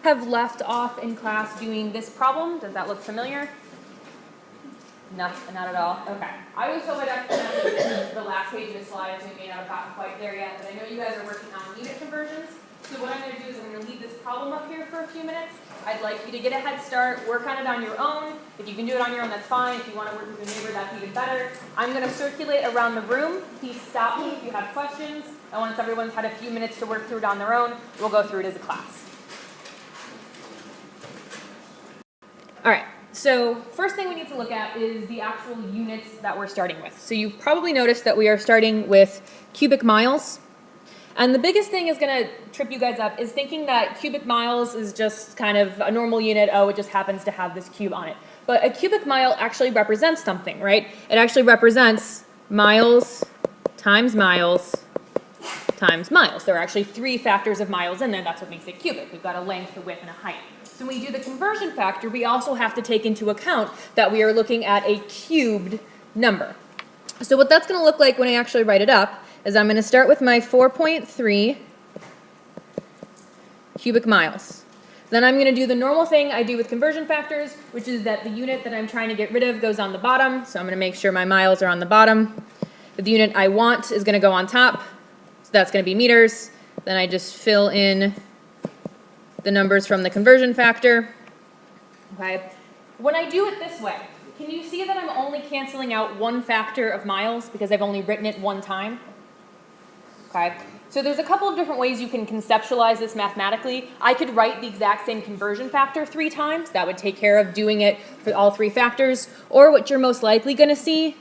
have left off in class doing this problem. Does that look familiar? No, not at all. Okay. I was told by Dr. Vanessa the last page of the slide, so we may not have gotten quite there yet, but I know you guys are working on unit conversions. So what I'm going to do is I'm going to leave this problem up here for a few minutes. I'd like you to get a head start, work on it on your own. If you can do it on your own, that's fine. If you want to work with your neighbor, that's even better. I'm going to circulate around the room. Please stop me if you have questions. And once everyone's had a few minutes to work through it on their own, we'll go through it as a class. All right. So first thing we need to look at is the actual units that we're starting with. So you've probably noticed that we are starting with cubic miles. And the biggest thing is going to trip you guys up is thinking that cubic miles is just kind of a normal unit. Oh, it just happens to have this cube on it. But a cubic mile actually represents something, right? It actually represents miles times miles times miles. There are actually 3 factors of miles in there. That's what makes it cubic. We've got a length, a width, and a height. So when we do the conversion factor, we also have to take into account that we are looking at a cubed number. So what that's going to look like when I actually write it up is I'm going to start with my 4.3 cubic miles. Then I'm going to do the normal thing I do with conversion factors, which is that the unit that I'm trying to get rid of goes on the bottom. So I'm going to make sure my miles are on the bottom. The unit I want is going to go on top. So that's going to be meters. Then I just fill in the numbers from the conversion factor. Okay. When I do it this way, can you see that I'm only canceling out 1 factor of miles because I've only written it 1 time? Okay. So there's a couple of different ways you can conceptualize this mathematically. I could write the exact same conversion factor 3 times. That would take care of doing it for all 3 factors. Or what you're most likely going to see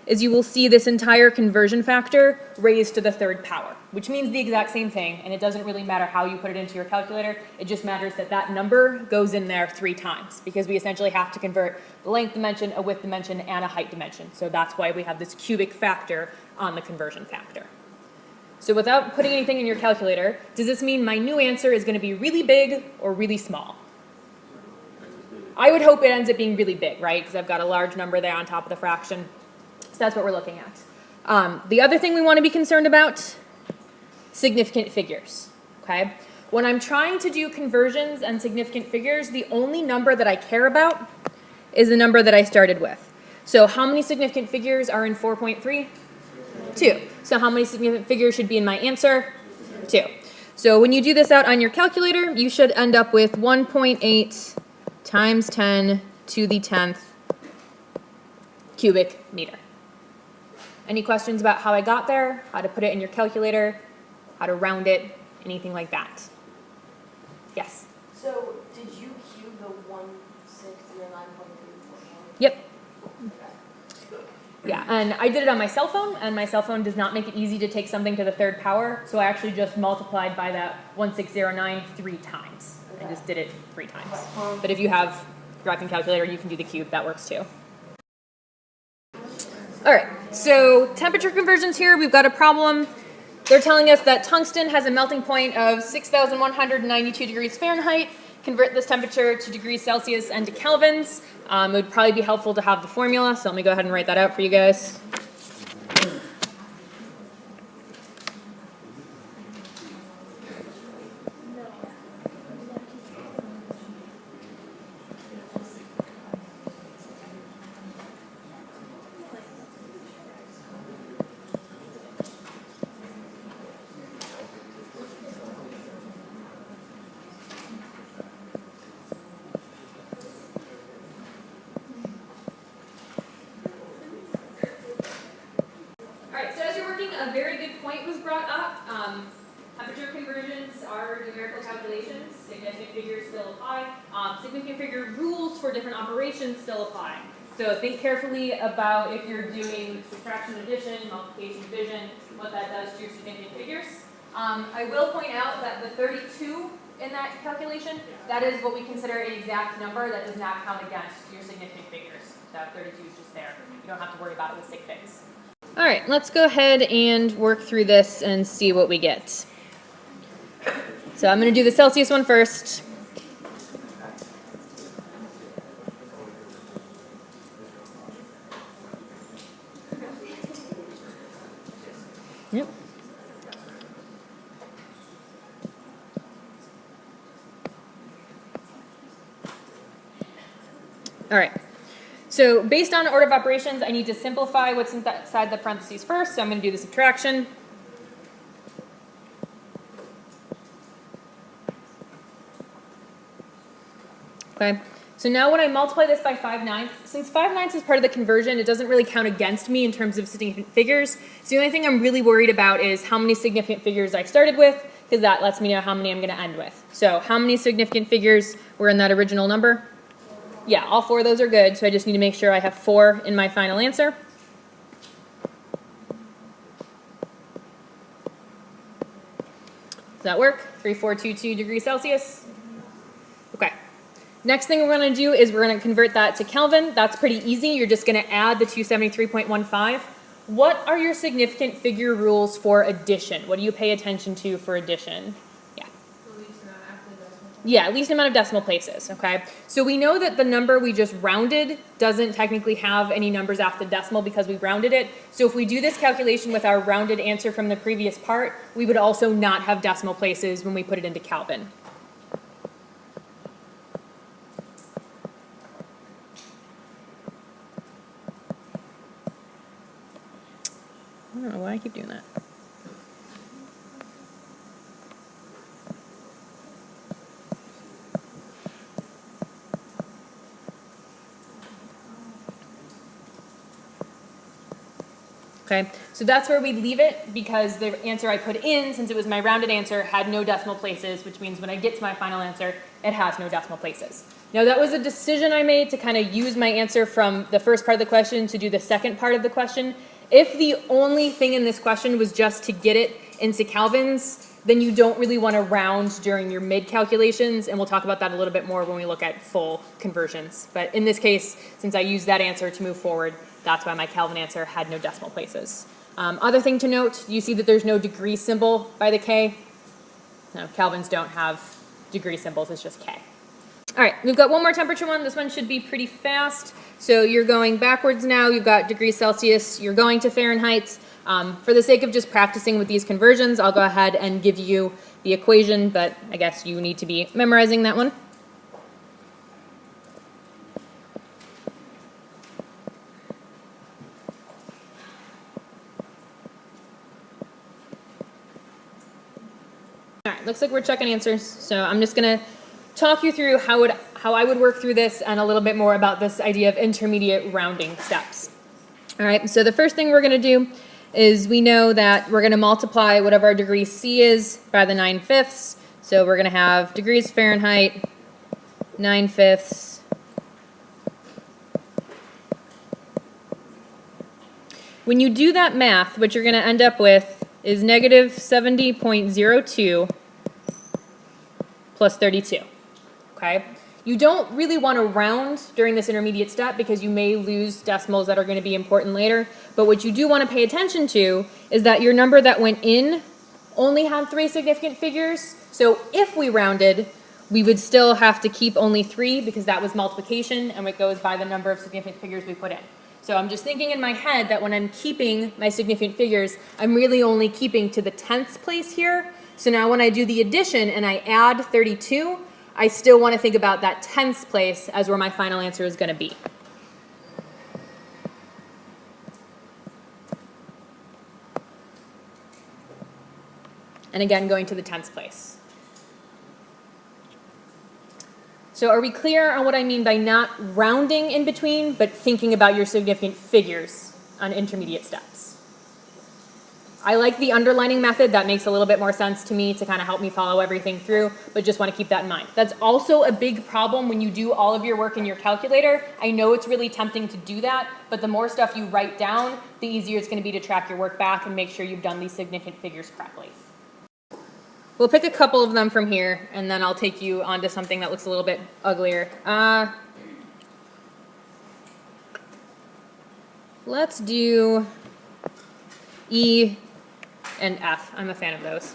is you will see this entire conversion factor raised to the 3rd power, which means the exact same thing, and it doesn't really matter how you put it into your calculator. It just matters that that number goes in there 3 times, because we essentially have to convert the length dimension, a width dimension, and a height dimension. So that's why we have this cubic factor on the conversion factor. So without putting anything in your calculator, does this mean my new answer is going to be really big or really small? I would hope it ends up being really big, right? Because I've got a large number there on top of the fraction. So that's what we're looking at. The other thing we want to be concerned about, significant figures, okay? When I'm trying to do conversions and significant figures, the only number that I care about is the number that I started with. So how many significant figures are in 4.3? 2. So how many significant figures should be in my answer? 2. So when you do this out on your calculator, you should end up with 1.8 times 10 to the 10th cubic meter. Any questions about how I got there, how to put it in your calculator, how to round it, anything like that? Yes? So, did you cube the 1.6 and the 9.3? Yep. Yeah, and I did it on my cell phone, and my cell phone does not make it easy to take something to the 3rd power, so I actually just multiplied by that 1609 3 times. I just did it 3 times. But if you have a graphing calculator, you can do the cube. That works too. All right, so temperature conversions here, we've got a problem. They're telling us that tungsten has a melting point of 6,192 degrees Fahrenheit. Convert this temperature to degrees Celsius and to kelvins. It would probably be helpful to have the formula, so let me go ahead and write that out for you guys. A very good point was brought up. Temperature conversions are numerical calculations. Significant figures still apply. Significant figure rules for different operations still apply. So think carefully about if you're doing subtraction, addition, multiplication, division, what that does to your significant figures. I will point out that the 32 in that calculation, that is what we consider an exact number that does not count against your significant figures. So 32 is just there. You don't have to worry about it with sig figs. All right, let's go ahead and work through this and see what we get. So I'm going to do the Celsius one first. Yep. All right. So based on order of operations, I need to simplify what's inside the parentheses first. So I'm going to do the subtraction. Okay. So now when I multiply this by 5/9, since 5/9 is part of the conversion, it doesn't really count against me in terms of significant figures. So the only thing I'm really worried about is how many significant figures I started with, because that lets me know how many I'm going to end with. So how many significant figures were in that original number? Yeah, all 4 of those are good, so I just need to make sure I have 4 in my final answer. Does that work? 3422 degrees Celsius? Okay. Next thing we're going to do is we're going to convert that to Kelvin. That's pretty easy. You're just going to add the 273.15. What are your significant figure rules for addition? What do you pay attention to for addition? Yeah, least amount of decimal places, okay? So we know that the number we just rounded doesn't technically have any numbers after the decimal because we rounded it. So if we do this calculation with our rounded answer from the previous part, we would also not have decimal places when we put it into Kelvin. I don't know why I keep doing that. Okay, so that's where we leave it because the answer I put in, since it was my rounded answer, had no decimal places, which means when I get to my final answer, it has no decimal places. Now that was a decision I made to kind of use my answer from the first part of the question to do the second part of the question. If the only thing in this question was just to get it into kelvins, then you don't really want to round during your mid calculations, and we'll talk about that a little bit more when we look at full conversions. But in this case, since I used that answer to move forward, that's why my Kelvin answer had no decimal places. Other thing to note, you see that there's no degree symbol by the K. No, kelvins don't have degree symbols, it's just K. All right, we've got one more temperature one. This one should be pretty fast. So you're going backwards now. You've got degrees Celsius. You're going to Fahrenheit. For the sake of just practicing with these conversions, I'll go ahead and give you the equation, but I guess you need to be memorizing that one. All right, looks like we're checking answers. So I'm just going to talk you through how I would work through this and a little bit more about this idea of intermediate rounding steps. All right, so the first thing we're going to do is we know that we're going to multiply whatever our degree C is by the 9/5. So we're going to have degrees Fahrenheit, 9/5. When you do that math, what you're going to end up with is negative 70.02 plus 32. Okay? You don't really want to round during this intermediate step because you may lose decimals that are going to be important later. But what you do want to pay attention to is that your number that went in only had 3 significant figures. So if we rounded, we would still have to keep only 3 because that was multiplication and it goes by the number of significant figures we put in. So I'm just thinking in my head that when I'm keeping my significant figures, I'm really only keeping to the 10th place here. So now when I do the addition and I add 32, I still want to think about that 10th place as where my final answer is going to be. And again, going to the 10th place. So are we clear on what I mean by not rounding in between, but thinking about your significant figures on intermediate steps? I like the underlining method. That makes a little bit more sense to me to kind of help me follow everything through, but just want to keep that in mind. That's also a big problem when you do all of your work in your calculator. I know it's really tempting to do that, but the more stuff you write down, the easier it's going to be to track your work back and make sure you've done these significant figures correctly. We'll pick a couple of them from here, and then I'll take you onto something that looks a little bit uglier. Let's do E and F. I'm a fan of those.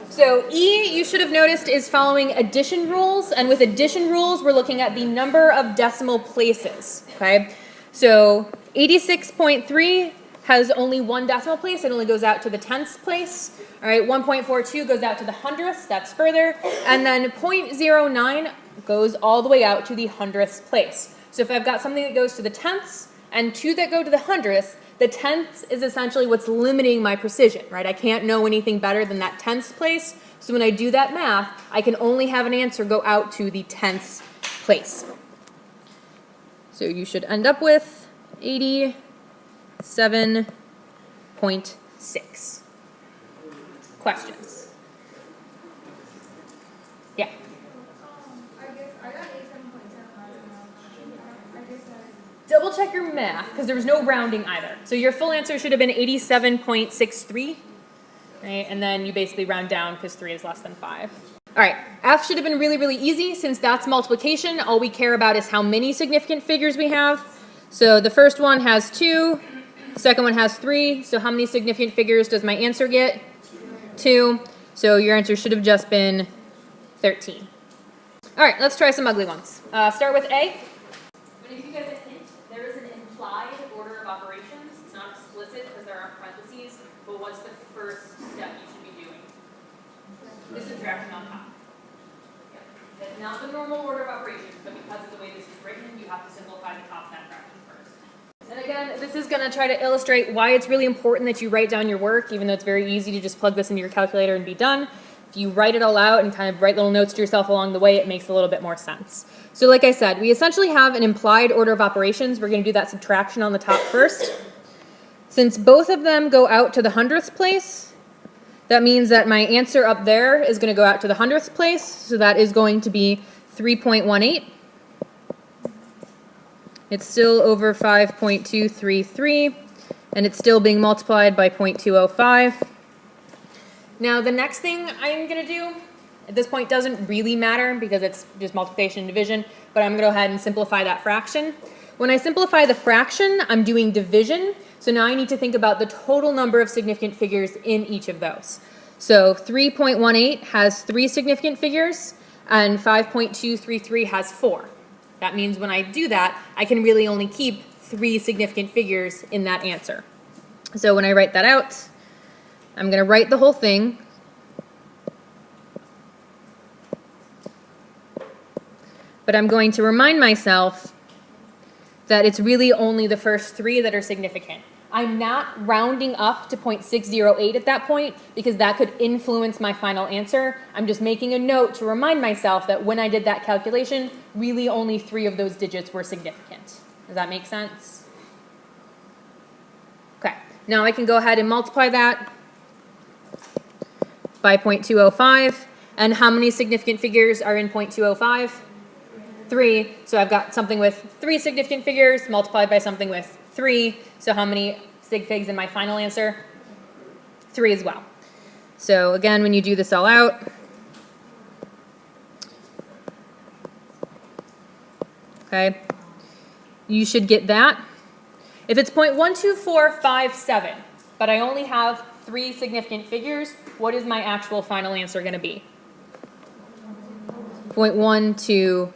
So E, you should have noticed, is following addition rules, and with addition rules, we're looking at the number of decimal places, okay? So 86.3 has only 1 decimal place. It only goes out to the 10th place. All right, 1.42 goes out to the 100th. That's further. And then 0.09 goes all the way out to the 100th place. So if I've got something that goes to the tenths and two that go to the hundredths, the tenths is essentially what's limiting my precision, right? I can't know anything better than that tenths place. So when I do that math, I can only have an answer go out to the tenths place. So you should end up with 87.6. Questions? Yeah. I guess I got 87.7. Double check your math, because there was no rounding either. So your full answer should have been 87.63, right? And then you basically round down because 3 is less than 5. All right, F should have been really, really easy. Since that's multiplication, all we care about is how many significant figures we have. So the first one has 2, the second one has 3. So how many significant figures does my answer get? 2. So your answer should have just been 13. All right, let's try some ugly ones. Start with A. I'm going to give you guys a hint. There is an implied order of operations. It's not explicit because there aren't parentheses, but what's the first step you should be doing? The subtraction on top. It's not the normal order of operations, but because of the way this is written, you have to simplify the top 10 fractions first. And again, this is going to try to illustrate why it's really important that you write down your work, even though it's very easy to just plug this into your calculator and be done. If you write it all out and kind of write little notes to yourself along the way, it makes a little bit more sense. So like I said, we essentially have an implied order of operations. We're going to do that subtraction on the top first. Since both of them go out to the hundredths place, that means that my answer up there is going to go out to the hundredths place. So that is going to be 3.18. It's still over 5.233, and it's still being multiplied by 0.205. Now the next thing I'm going to do, at this point doesn't really matter because it's just multiplication and division, but I'm going to go ahead and simplify that fraction. When I simplify the fraction, I'm doing division. So now I need to think about the total number of significant figures in each of those. So 3.18 has 3 significant figures, and 5.233 has 4. That means when I do that, I can really only keep 3 significant figures in that answer. So when I write that out, I'm going to write the whole thing. But I'm going to remind myself that it's really only the first 3 that are significant. I'm not rounding up to 0.608 at that point because that could influence my final answer. I'm just making a note to remind myself that when I did that calculation, really only 3 of those digits were significant. Does that make sense? Okay, now I can go ahead and multiply that by 0.205. And how many significant figures are in 0.205? 3. So I've got something with 3 significant figures multiplied by something with 3. So how many sig figs in my final answer? 3 as well. So again, when you do this all out, okay, you should get that. If it's 0.12457, but I only have 3 significant figures, what is my actual final answer going to be? 0.125.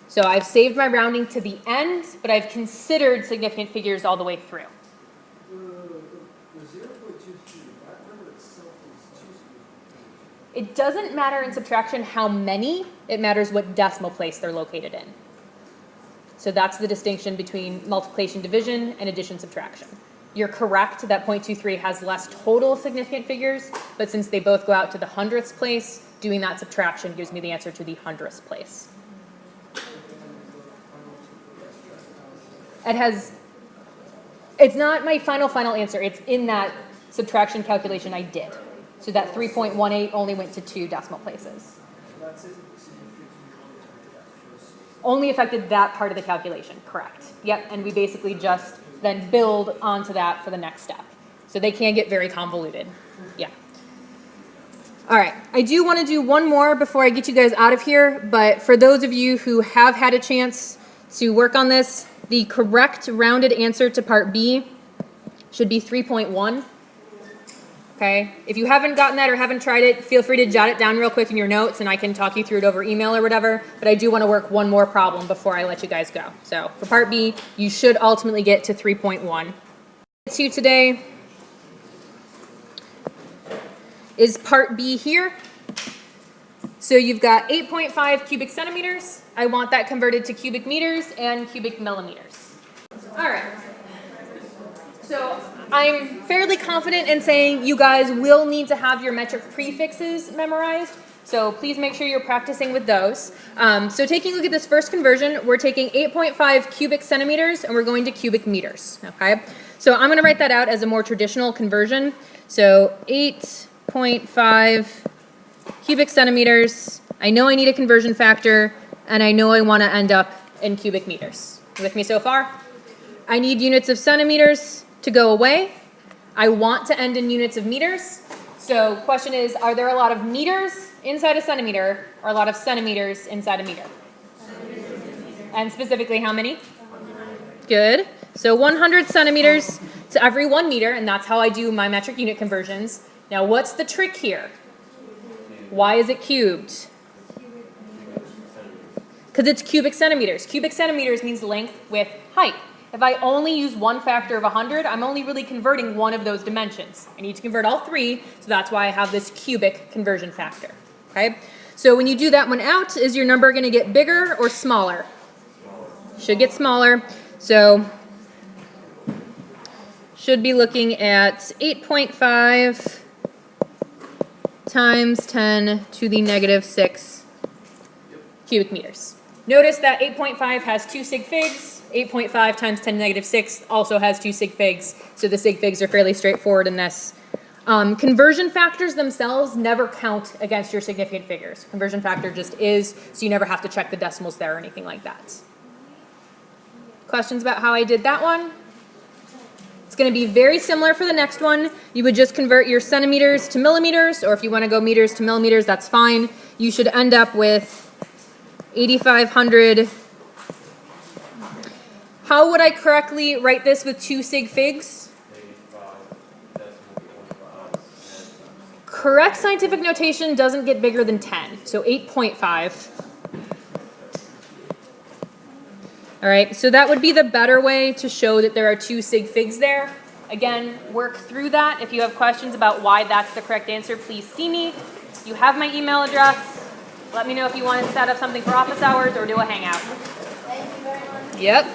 So I've saved my rounding to the end, but I've considered significant figures all the way through. The 0.23, that number itself is 2 significant. It doesn't matter in subtraction how many, it matters what decimal place they're located in. So that's the distinction between multiplication, division, and addition, subtraction. You're correct that 0.23 has less total significant figures, but since they both go out to the hundredths place, doing that subtraction gives me the answer to the hundredths place. It's not my final answer. It's in that subtraction calculation I did. So that 3.18 only went to 2 decimal places. That's it. Only affected that part of the calculation, correct. Yep, and we basically just then build onto that for the next step. So they can get very convoluted. Yeah. All right, I do want to do one more before I get you guys out of here, but for those of you who have had a chance to work on this, the correct rounded answer to part B should be 3.1. Okay, if you haven't gotten that or haven't tried it, feel free to jot it down real quick in your notes and I can talk you through it over email or whatever, but I do want to work one more problem before I let you guys go. So for part B, you should ultimately get to 3.1. To today is part B here. So you've got 8.5 cubic centimeters I want that converted to cubic meters and cubic millimeters. All right. So I'm fairly confident in saying you guys will need to have your metric prefixes memorized. So please make sure you're practicing with those. So taking a look at this first conversion, we're taking 8.5 cubic centimeters and we're going to cubic meters, okay? So I'm gonna write that out as a more traditional conversion. So 8.5 cubic centimeters. I know I need a conversion factor and I know I wanna end up in cubic meters. You with me so far? I need units of centimeters to go away. I want to end in units of meters. So question is, are there a lot of meters inside a centimeter or a lot of centimeters inside a meter? And specifically how many? Good. So 100 centimeters to every 1 meter, and that's how I do my metric unit conversions. Now what's the trick here? Why is it cubed? Because it's cubic centimeters. Cubic centimeters means length, width, height. If I only use one factor of 100, I'm only really converting one of those dimensions. I need to convert all three, so that's why I have this cubic conversion factor, okay? So when you do that one out, is your number gonna get bigger or smaller? Should get smaller. So should be looking at 8.5 times 10 to the negative 6 cubic meters. Notice that 8.5 has 2 sig figs. 8.5 times 10 to the negative 6 also has 2 sig figs, so the sig figs are fairly straightforward in this. Conversion factors themselves never count against your significant figures. Conversion factor just is, so you never have to check the decimals there or anything like that. Questions about how I did that one? It's going to be very similar for the next one. You would just convert your centimeters to millimeters, or if you want to go meters to millimeters, that's fine. You should end up with 8,500. How would I correctly write this with 2 sig figs? Correct scientific notation doesn't get bigger than 10, so 8.5. All right, so that would be the better way to show that there are 2 sig figs there. Again, work through that. If you have questions about why that's the correct answer, please see me. You have my email address. Let me know if you want to set up something for office hours or do a hangout. Thank you very much. Yep.